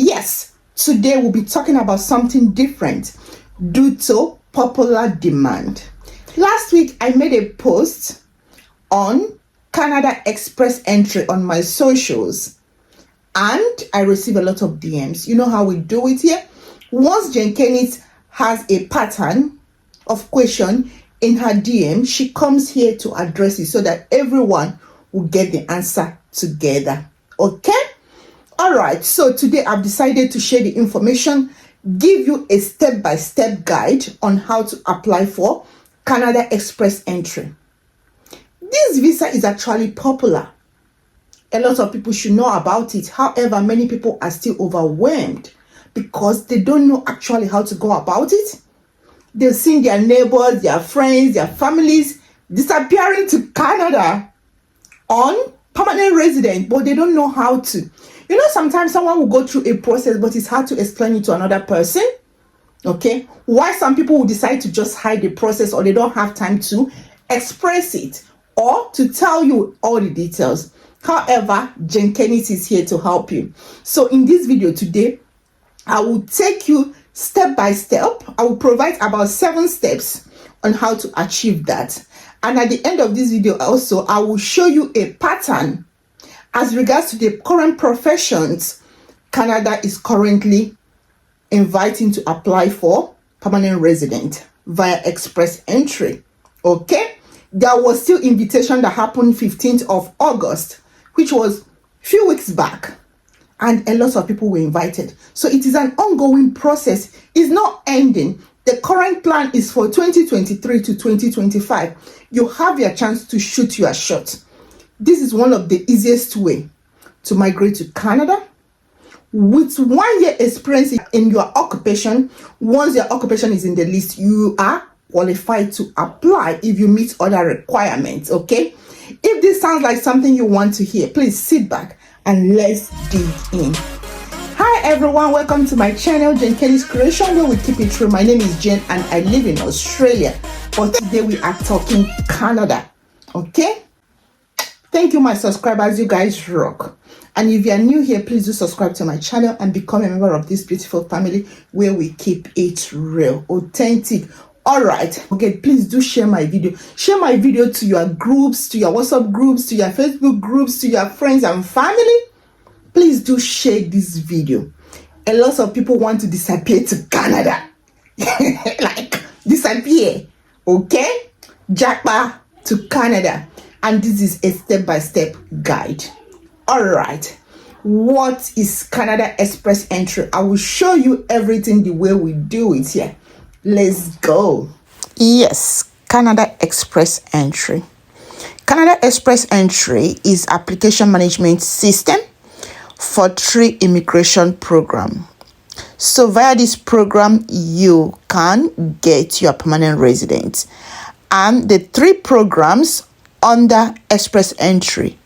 Yes, today we'll be talking about something different due to popular demand. Last week, I made a post on Canada Express entry on my socials, and I received a lot of DMs. You know how we do it here? Once Jen Kenneth has a pattern of question in her DM, she comes here to address it so that everyone will get the answer together. Okay? All right, so today I've decided to share the information, give you a step-by-step guide on how to apply for Canada Express entry. This visa is actually popular. A lot of people should know about it. However, many people are still overwhelmed because they don't know actually how to go about it. They've seen their neighbors, their friends, their families disappearing to Canada on permanent resident, but they don't know how to. You know, sometimes someone will go through a process, but it's hard to explain it to another person. Okay? Why some people will decide to just hide the process, or they don't have time to express it or to tell you all the details. However, Jen Kenneth is here to help you. So in this video today, I will take you step by step. I will provide about 7 steps on how to achieve that. And at the end of this video also, I will show you a pattern as regards to the current professions Canada is currently inviting to apply for permanent resident via express entry. Okay? There was still invitation that happened 15th of August, which was a few weeks back, and a lot of people were invited. So it is an ongoing process. It's not ending. The current plan is for 2023 to 2025. You have your chance to shoot your shot. This is one of the easiest way to migrate to Canada. With 1 year experience in your occupation, once your occupation is in the list, you are qualified to apply if you meet other requirements, okay? If this sounds like something you want to hear, please sit back and let's dig in. Hi everyone, welcome to my channel, Jen Kenneth's Creation, where we keep it true. My name is Jen and I live in Australia, but today we are talking Canada, okay? Thank you, my subscribers. You guys rock. And if you are new here, please do subscribe to my channel and become a member of this beautiful family where we keep it real, authentic. All right. Okay, please do share my video. Share my video to your groups, to your WhatsApp groups, to your Facebook groups, to your friends and family. Please do share this video. A lot of people want to disappear to Canada. Like, disappear. Okay? Jackpot to Canada. And this is a step-by-step guide. All right. What is Canada Express entry? I will show you everything the way we do it here. Let's go. Yes, Canada Express entry. Canada Express entry is application management system for 3 immigration program. So via this program, you can get your permanent residence. And the 3 programs under express entry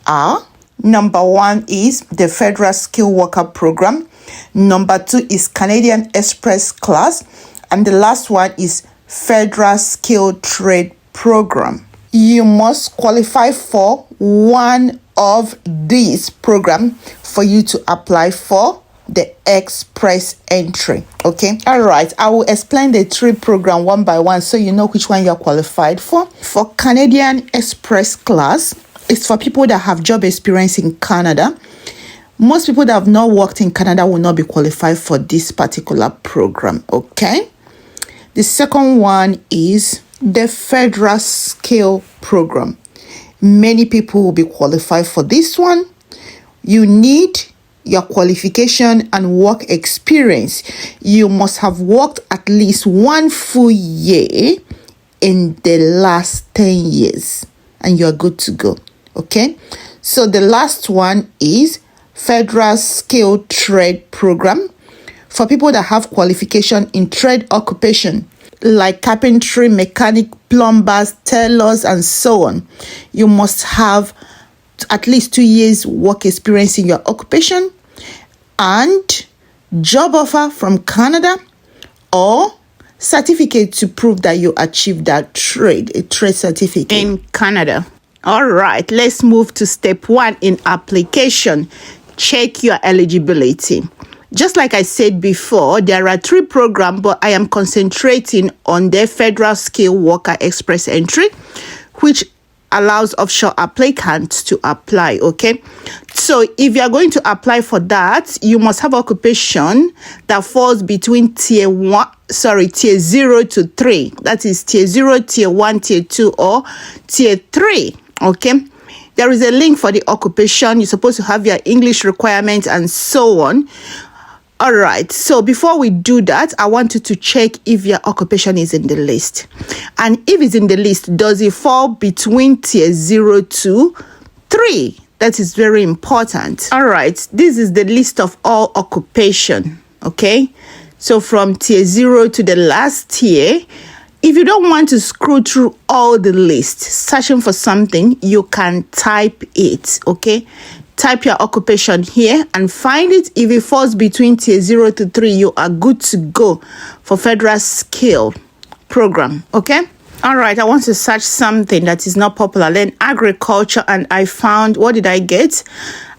are: number 1 is the Federal Skilled Worker Program, number 2 is Canadian Express Class, and the last one is Federal Skilled Trade Program. You must qualify for one of these programs for you to apply for the express entry. Okay, all right, I will explain the 3 program one by one so you know which one you're qualified for. For Canadian Express Class, it's for people that have job experience in Canada. Most people that have not worked in Canada will not be qualified for this particular program. Okay, the second one is the Federal Skill Program. Many people will be qualified for this one. You need your qualification and work experience. You must have worked at least 1 full year in the last 10 years and you're good to go. Okay, so the last one is Federal Skilled Trade Program for people that have qualification in trade occupation like carpentry, mechanic, plumbers, tailors, and so on. You must have at least 2 years work experience in your occupation and job offer from Canada or certificate to prove that you achieved that trade, a trade certificate in Canada. All right, let's move to step 1 in application. Check your eligibility. Just like I said before, there are 3 programs, but I am concentrating on the Federal Skilled Worker Express Entry, which allows offshore applicants to apply. Okay, so if you are going to apply for that, you must have occupation that falls between tier 0 to 3. That is tier 0, tier 1, tier 2, or tier 3. Okay, there is a link for the occupation. You're supposed to have your English requirements and so on. All right, so before we do that, I want you to check if your occupation is in the list. And if it's in the list, does it fall between tier 0 to 3? That is very important. All right, this is the list of all occupation, okay? So from tier 0 to the last tier. If you don't want to scroll through all the lists, searching for something, you can type it, okay? Type your occupation here and find it. If it falls between tier 0 to 3, you are good to go for Federal Skill Program, okay? All right, I want to search something that is not popular. Then agriculture, and I found, what did I get?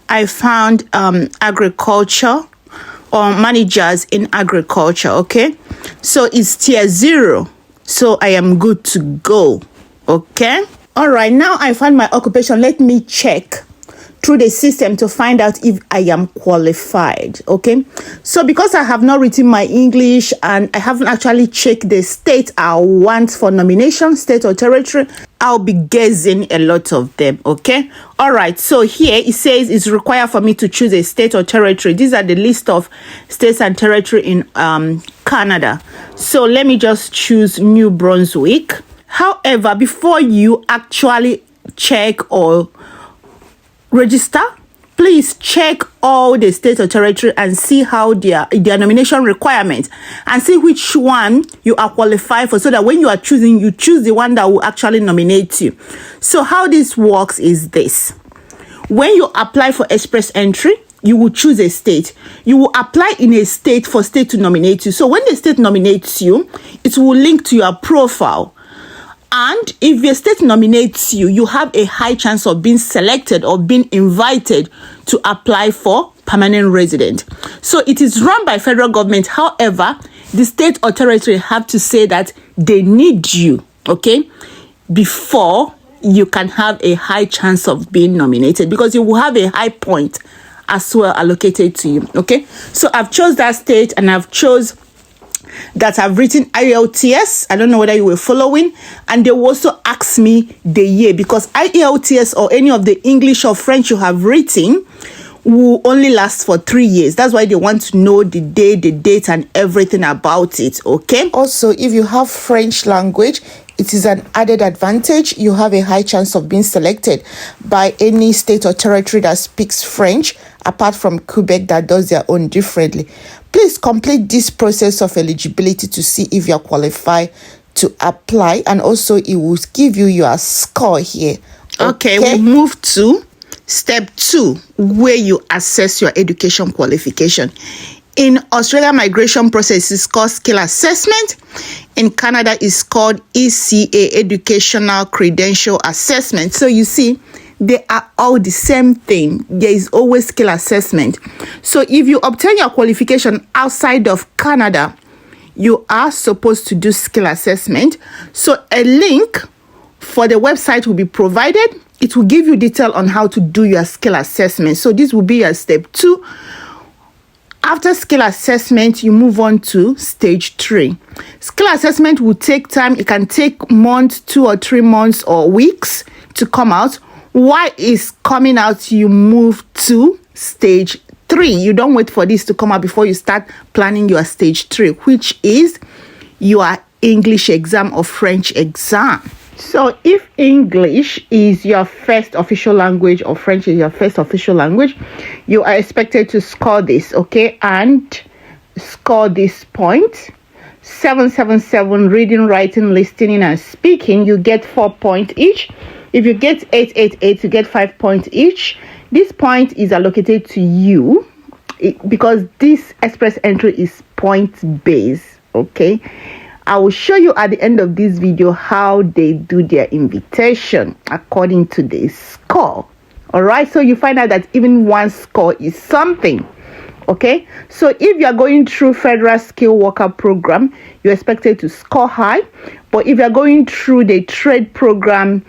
I found agriculture or managers in agriculture, okay? So it's tier 0. So I am good to go, okay? All right, now I find my occupation. Let me check through the system to find out if I am qualified, okay? So because I have not written my English and I haven't actually checked the state I want for nomination, state or territory, I'll be guessing a lot of them, okay? All right, so here it says it's required for me to choose a state or territory. These are the list of states and territory in Canada. So let me just choose New Brunswick. However, before you actually check or register, please check all the states or territory and see how their nomination requirements and see which one you are qualified for, so that when you are choosing, you choose the one that will actually nominate you. So how this works is this: when you apply for express entry, you will choose a state. You will apply in a state for state to nominate you. So when the state nominates you, it will link to your profile. And if your state nominates you, you have a high chance of being selected or being invited to apply for permanent resident. So it is run by federal government. However, the state or territory have to say that they need you, okay, before you can have a high chance of being nominated, because you will have a high point as well allocated to you, okay? So I've chose that state, and I've chose that I've written IELTS. I don't know whether you were following. And they will also ask me the year, because IELTS or any of the English or French you have written will only last for 3 years. That's why they want to know the day, the date, and everything about it, okay? Also, if you have French language, it is an added advantage. You have a high chance of being selected by any state or territory that speaks French, apart from Quebec that does their own differently. Please complete this process of eligibility to see if you are qualified to apply, and also it will give you your score here. Okay, we move to step 2, where you assess your education qualification. In Australia, migration process is called skill assessment. In Canada, it's called ECA, educational credential assessment. So you see, they are all the same thing. There is always skill assessment. So if you obtain your qualification outside of Canada, you are supposed to do skill assessment. So a link for the website will be provided. It will give you detail on how to do your skill assessment. So this will be your step 2. After skill assessment, you move on to stage 3. Skill assessment will take time. It can take months, 2 or 3 months or weeks to come out. While it's coming out, you move to stage 3. You don't wait for this to come out before you start planning your stage 3, which is your English exam or French exam. So if English is your first official language or French is your first official language, you are expected to score this, okay? And score this point. 777 reading, writing, listening, and speaking, you get 4 points each. If you get 888, you get 5 points each. This point is allocated to you because this express entry is point-based, okay? I will show you at the end of this video how they do their invitation according to the score. All right, so you find out that even one score is something. Okay, so if you are going through federal skill worker program, you're expected to score high. But if you're going through the trade program,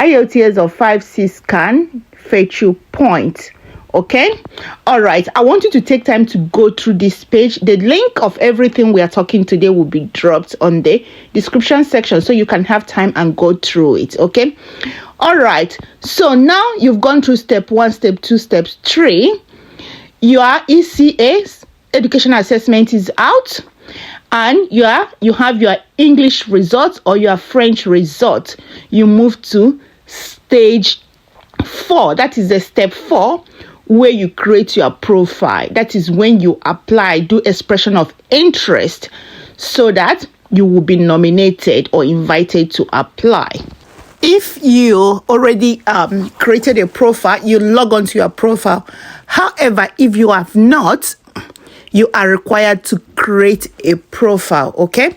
IELTS of 5-6 can fetch you points. Okay, all right, I want you to take time to go through this page. The link of everything we are talking today will be dropped on the description section, so you can have time and go through it. Okay, all right, so now you've gone through step 1, step 2, step 3. Your ECA's education assessment is out, and you have your English results or your French results. You move to stage 4. That is the step 4, where you create your profile. That is when you apply, do expression of interest, so that you will be nominated or invited to apply. If you already created a profile, you log on to your profile. However, if you have not, you are required to create a profile. Okay,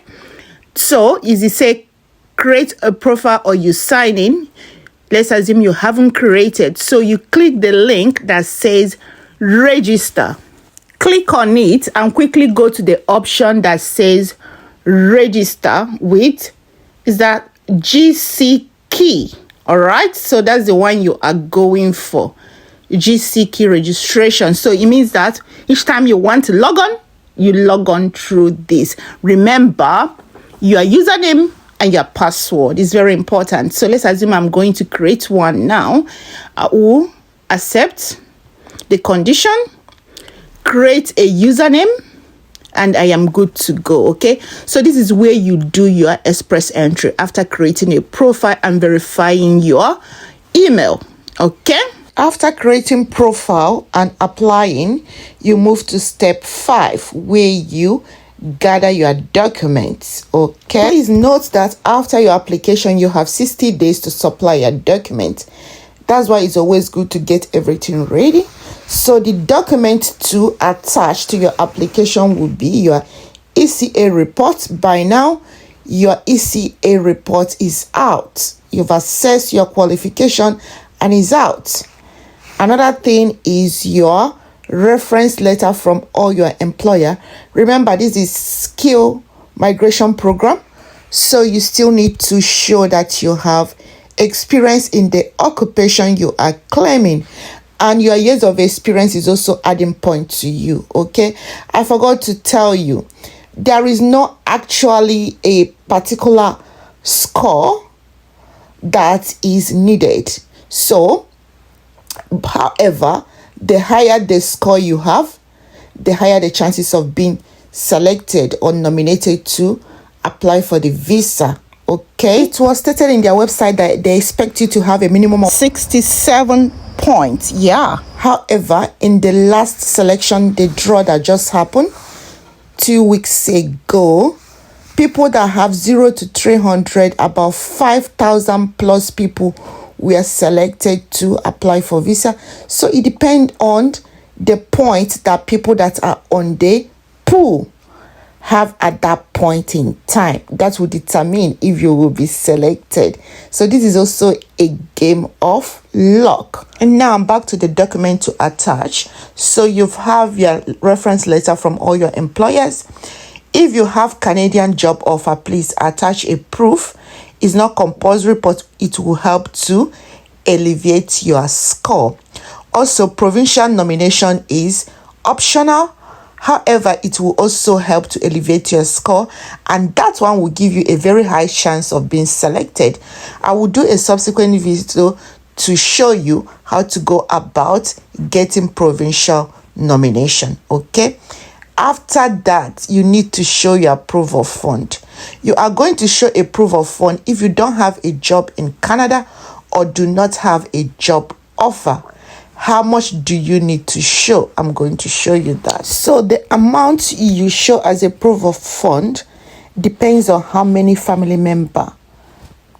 so is it say create a profile or you sign in? Let's assume you haven't created, so you click the link that says register. Click on it and quickly go to the option that says register with, is that GC key. All right, so that's the one you are going for, GC key registration. So it means that each time you want to log on, you log on through this. Remember, your username and your password is very important. So let's assume I'm going to create one now. I will accept the condition, create a username, and I am good to go. Okay, so this is where you do your express entry after creating a profile and verifying your email. Okay, after creating profile and applying, you move to step 5, where you gather your documents. Okay, please note that after your application you have 60 days to supply your documents. That's why it's always good to get everything ready. So the document to attach to your application will be your ECA report. By now your ECA report is out. You've assessed your qualification and is out. Another thing is your reference letter from all your employer. Remember, this is skill migration program, so you still need to show that you have experience in the occupation you are claiming, and your years of experience is also adding point to you. Okay, I forgot to tell you, there is not actually a particular score that is needed. So however, the higher the score you have, the higher the chances of being selected or nominated to apply for the visa. Okay, it was stated in their website that they expect you to have a minimum of 67 points. Yeah, however, in the last selection, the draw that just happened 2 weeks ago, people that have 0 to 300, about 5,000 plus people were selected to apply for visa. So it depends on the points that people that are on the pool have at that point in time. That will determine if you will be selected. So this is also a game of luck. And now I'm back to the document to attach. So you have your reference letter from all your employers. If you have Canadian job offer, please attach a proof. It's not compulsory, but it will help to alleviate your score. Also, provincial nomination is optional. However, it will also help to elevate your score, and that one will give you a very high chance of being selected. I will do a subsequent video to show you how to go about getting provincial nomination. Okay, after that, you need to show your proof of fund. You are going to show a proof of fund if you don't have a job in Canada or do not have a job offer. How much do you need to show? I'm going to show you that. So the amount you show as a proof of fund depends on how many family members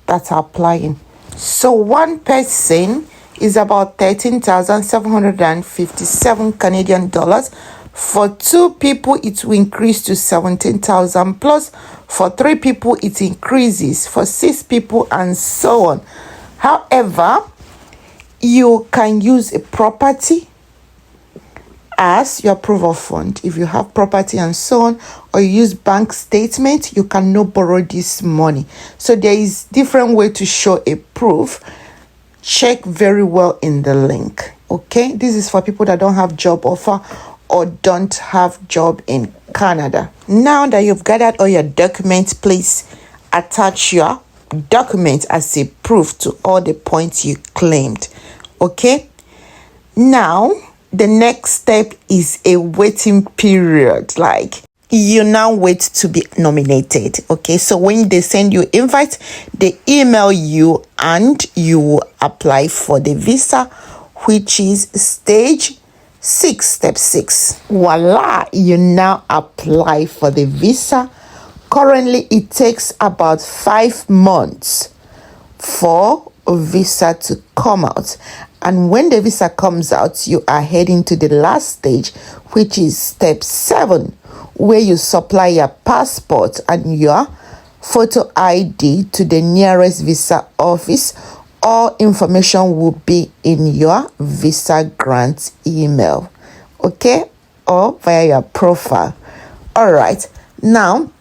that are applying. So one person is about 13,757 Canadian dollars. For 2 people, it will increase to 17,000 plus. For 3 people, it increases. For 6 people, and so on. However, you can use a property as your proof of fund. If you have property and so on, or you use bank statement, you cannot borrow this money. So there is different way to show a proof. Check very well in the link. Okay, this is for people that don't have job offer or don't have job in Canada. Now that you've gathered all your documents, please attach your document as a proof to all the points you claimed. Okay, now the next step is a waiting period. Like, you now wait to be nominated. Okay, so when they send you invite, they email you and you will apply for the visa, which is stage 6, step 6. Voila, you now apply for the visa. Currently it takes about 5 months for a visa to come out, and when the visa comes out, you are heading to the last stage, which is step 7, where you supply your passport and your photo ID to the nearest visa office. All information will be in your visa grant email, okay, or via your profile. All right, now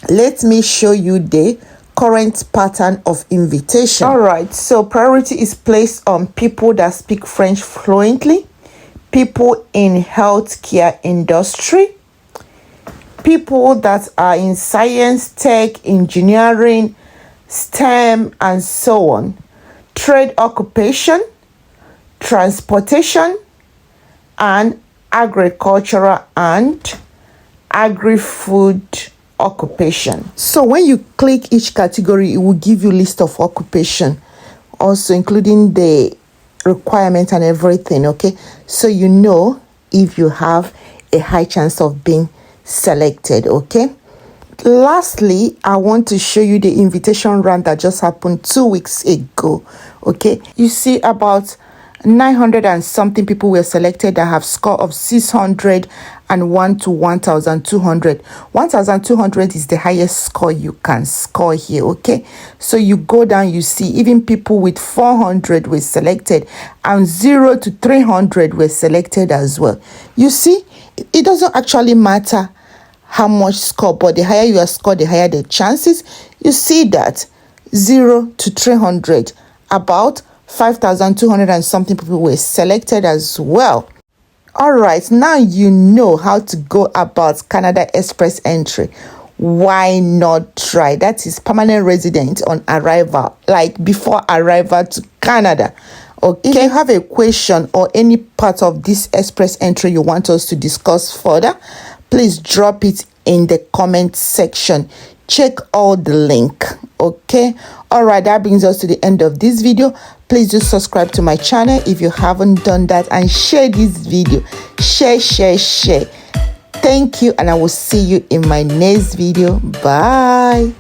let me show you the current pattern of invitation. All right, so priority is placed on people that speak French fluently, people in healthcare industry, people that are in science, tech, engineering, STEM, and so on, trade occupation, transportation, and agricultural and agri-food occupation. So when you click each category, it will give you list of occupation, also including the requirement and everything. Okay, so you know if you have a high chance of being selected. Okay, lastly, I want to show you the invitation round that just happened 2 weeks ago. Okay, you see about 900 and something people were selected that have score of 601 to 1,200. 1,200 is the highest score you can score here. Okay, so you go down, you see even people with 400 were selected, and 0 to 300 were selected as well. You see, it doesn't actually matter how much score, but the higher your score, the higher the chances. You see that 0 to 300, about 5,200 and something people were selected as well. All right, now you know how to go about Canada Express entry. Why not try? That is permanent resident on arrival, like before arrival to Canada. Okay, if you have a question or any part of this express entry you want us to discuss further, please drop it in the comment section. Check all the link. Okay, all right, that brings us to the end of this video. Please do subscribe to my channel if you haven't done that, and share this video. Share. Thank you, and I will see you in my next video. Bye.